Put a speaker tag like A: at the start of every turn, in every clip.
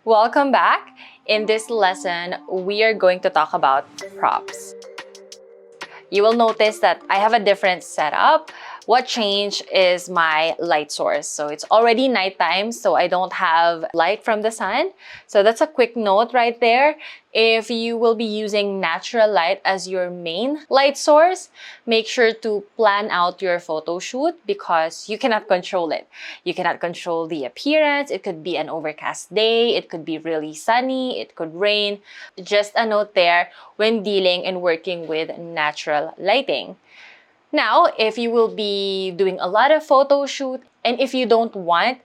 A: Welcome back. In this lesson, we are going to talk about props. You will notice that I have a different setup. What changed is my light source. So it's already nighttime, so I don't have light from the sun. So that's a quick note right there. If you will be using natural light as your main light source, make sure to plan out your photo shoot because you cannot control it. You cannot control the appearance. It could be an overcast day. It could be really sunny. It could rain. Just a note there when dealing and working with natural lighting. Now, if you will be doing a lot of photo shoot and if you don't want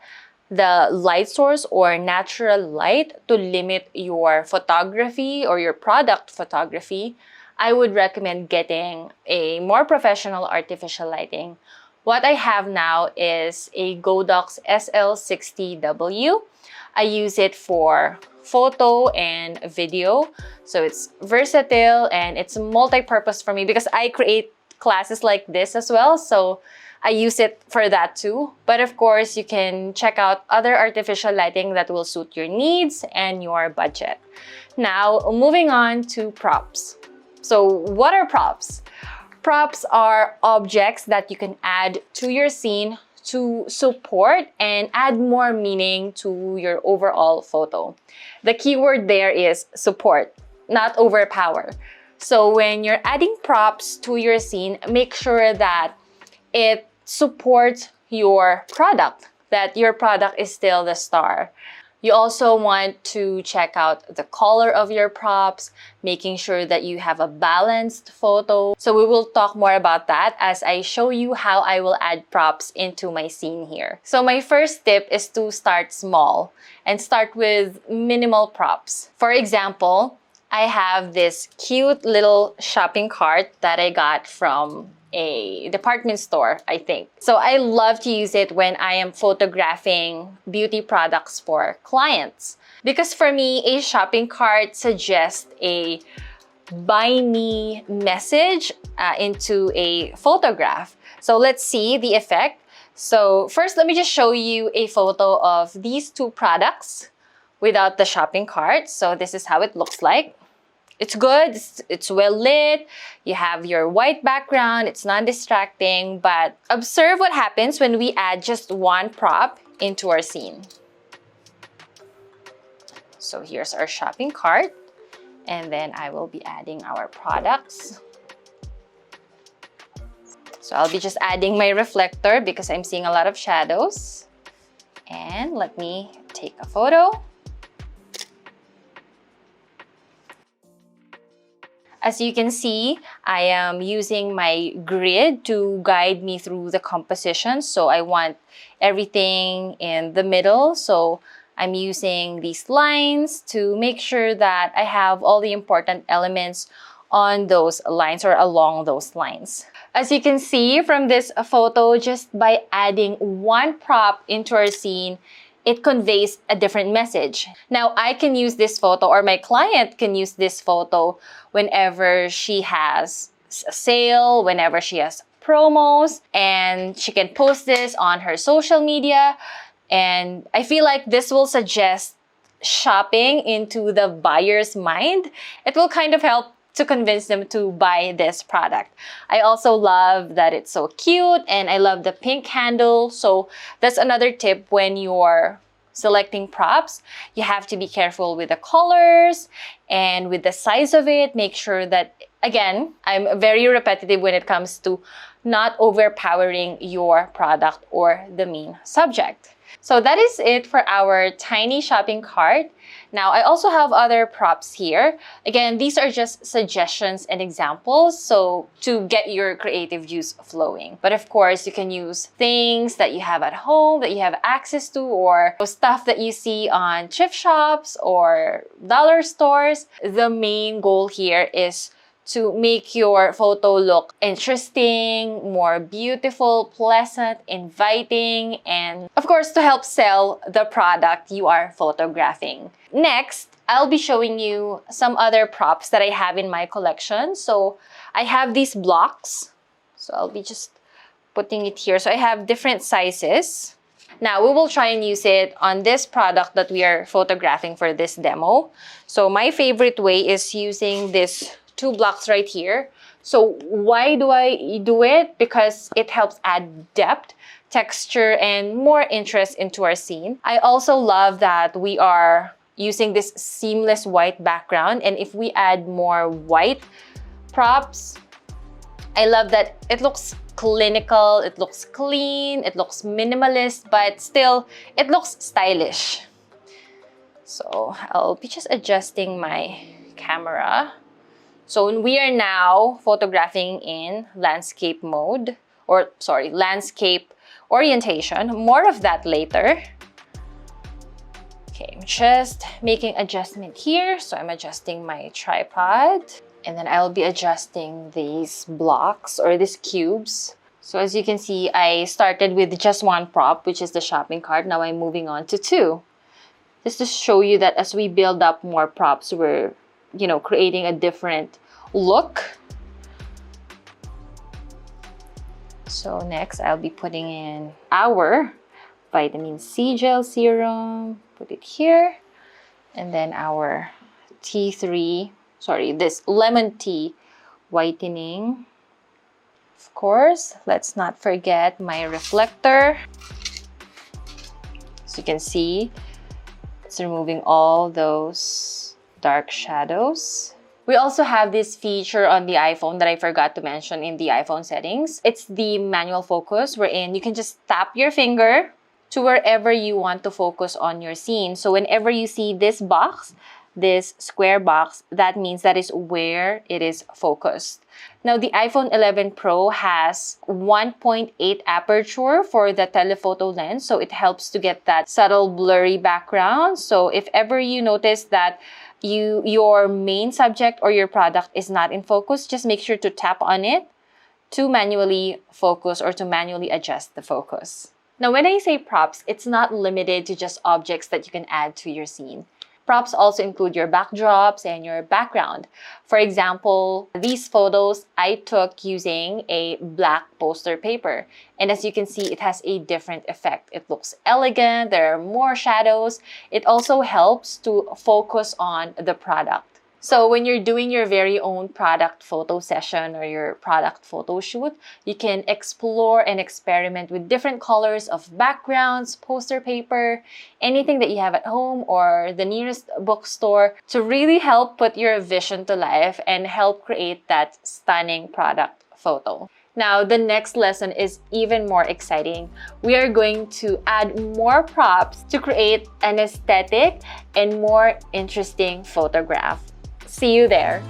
A: the light source or natural light to limit your photography or your product photography, I would recommend getting a more professional artificial lighting. What I have now is a Godox SL60W. I use it for photo and video. So it's versatile and it's multi-purpose for me because I create classes like this as well. So I use it for that too. But of course, you can check out other artificial lighting that will suit your needs and your budget. Now, moving on to props. So what are props? Props are objects that you can add to your scene to support and add more meaning to your overall photo. The keyword there is support, not overpower. So when you're adding props to your scene, make sure that it supports your product, that your product is still the star. You also want to check out the color of your props, making sure that you have a balanced photo. So we will talk more about that as I show you how I will add props into my scene here. So my first tip is to start small and start with minimal props. For example, I have this cute little shopping cart that I got from a department store, I think. So I love to use it when I am photographing beauty products for clients. Because for me, a shopping cart suggests a buy me message into a photograph. So let's see the effect. So first, let me just show you a photo of these two products without the shopping cart. So this is how it looks like. It's good, it's well lit, you have your white background, it's non-distracting, but observe what happens when we add just one prop into our scene. So here's our shopping cart, and then I will be adding our products. So I'll be just adding my reflector because I'm seeing a lot of shadows. And let me take a photo. As you can see, I am using my grid to guide me through the composition. So I want everything in the middle. So I'm using these lines to make sure that I have all the important elements on those lines or along those lines. As you can see from this photo, just by adding one prop into our scene, it conveys a different message. Now, I can use this photo, or my client can use this photo whenever she has a sale, whenever she has promos, and she can post this on her social media. And I feel like this will suggest shopping into the buyer's mind. It will kind of help to convince them to buy this product. I also love that it's so cute and I love the pink handle. So that's another tip when you're selecting props. You have to be careful with the colors and with the size of it. Make sure that, again, I'm very repetitive when it comes to not overpowering your product or the main subject. So that is it for our tiny shopping cart. Now, I also have other props here. Again, these are just suggestions and examples, so to get your creative juice flowing. But of course, you can use things that you have at home, that you have access to, or stuff that you see on thrift shops or dollar stores. The main goal here is to make your photo look interesting, more beautiful, pleasant, inviting, and of course to help sell the product you are photographing. Next, I'll be showing you some other props that I have in my collection. So I have these blocks. So I'll be just putting it here. So I have different sizes. Now, we will try and use it on this product that we are photographing for this demo. So my favorite way is using these 2 blocks right here. So why do I do it? Because it helps add depth, texture, and more interest into our scene. I also love that we are using this seamless white background, and if we add more white props, I love that it looks clinical, it looks clean, it looks minimalist, but still, it looks stylish. So I'll be just adjusting my camera. So we are now photographing in landscape mode, or sorry, landscape orientation. More of that later. Okay, I'm just making adjustment here. So I'm adjusting my tripod. And then I'll be adjusting these blocks or these cubes. So as you can see, I started with just 1 prop, which is the shopping cart. Now I'm moving on to 2. Just to show you that as we build up more props, we're, creating a different look. So next, I'll be putting in our vitamin C gel serum. Put it here. And then our this lemon tea whitening. Of course, let's not forget my reflector. As you can see, it's removing all those dark shadows. We also have this feature on the iPhone that I forgot to mention in the iPhone settings. It's the manual focus, wherein you can just tap your finger to wherever you want to focus on your scene. So whenever you see this box, this square box, that means that is where it is focused. Now, the iPhone 11 Pro has 1.8 aperture for the telephoto lens, so it helps to get that subtle blurry background. So if ever you notice that your main subject or your product is not in focus, just make sure to tap on it to manually focus or to manually adjust the focus. Now, when I say props, it's not limited to just objects that you can add to your scene. Props also include your backdrops and your background. For example, these photos I took using a black poster paper. And as you can see, it has a different effect. It looks elegant, there are more shadows. It also helps to focus on the product. So when you're doing your very own product photo session or your product photo shoot, you can explore and experiment with different colors of backgrounds, poster paper, anything that you have at home or the nearest bookstore to really help put your vision to life and help create that stunning product photo. Now, the next lesson is even more exciting. We are going to add more props to create an aesthetic and more interesting photograph. See you there.